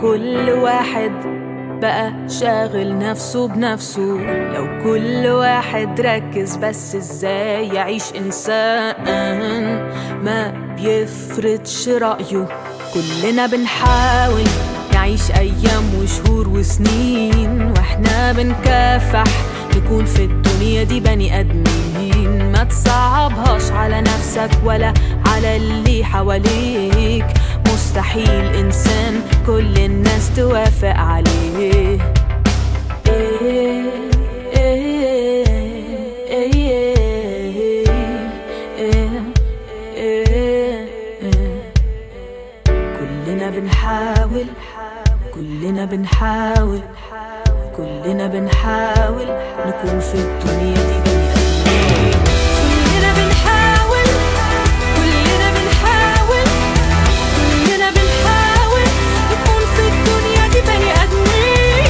كل واحد بقى شاغل نفسه بنفسه، لو كل واحد ركز بس ازاي يعيش إنسان ما بيفرضش رأيه. كلنا بنحاول نعيش أيام وشهور وسنين واحنا بنكافح نكون في الدنيا دي بني آدمين. ما تصعبهاش على نفسك ولا على اللي حواليك، مستحيل إنسان كل الناس توافق عليه. كلنا بنحاول كلنا بنحاول كلنا بنحاول نكون في الدنيا دي بني آدمين. كلنا بنحاول كلنا بنحاول كلنا بنحاول نكون في الدنيا دي بني آدمين.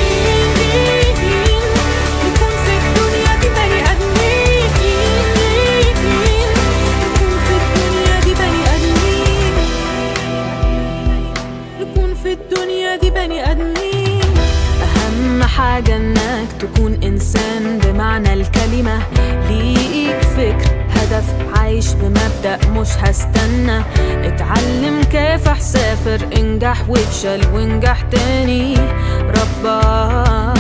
نكون في الدنيا دي بني آدمين. نكون في الدنيا دي بني آدمين. نكون في الدنيا دي بني آدمين. أهم حاجة إنك تكون إنسان بمعنى الكلمة، ليك فكر هدف عايش بمبدأ مش هستنى. اتعلم كافح سافر انجح وافشل وانجح تاني، ربك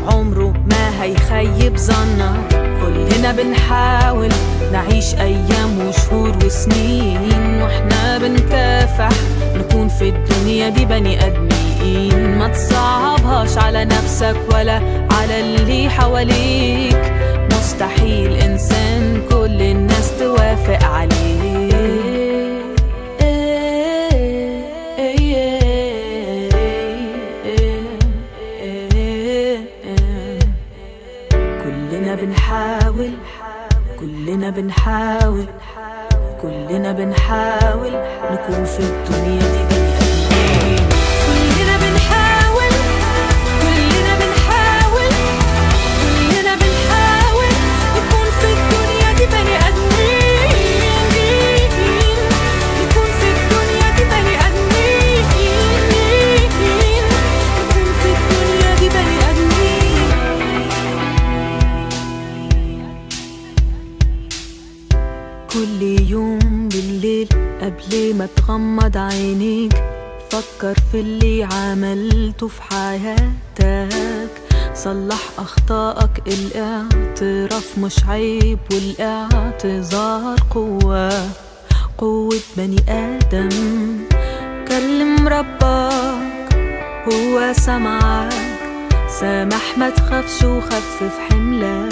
عمره ما هيخيب ظنك. كلنا بنحاول نعيش أيام وشهور وسنين واحنا بنكافح نكون في الدنيا دي بني آدمين. ما تصعبهاش على نفسك ولا على اللي حواليك، مستحيل إنسان كل الناس توافق عليه. كلنا بنحاول كلنا بنحاول كلنا بنحاول نكون في الدنيا دي بني آدمين. كلنا بنحاول كلنا بنحاول كلنا بنحاول نكون في الدنيا دي بني آدمين. نكون في الدنيا دي بني آدمين. نكون في الدنيا دي بني آدمين. كل يوم بالليل قبل ما تغمض عينيك فكر في اللي عملته في حياتك، صلح أخطائك. الاعتراف مش عيب والاعتذار قوة بني آدم. كلم ربك هو سمعك، سامح ما تخافش وخفف حملك.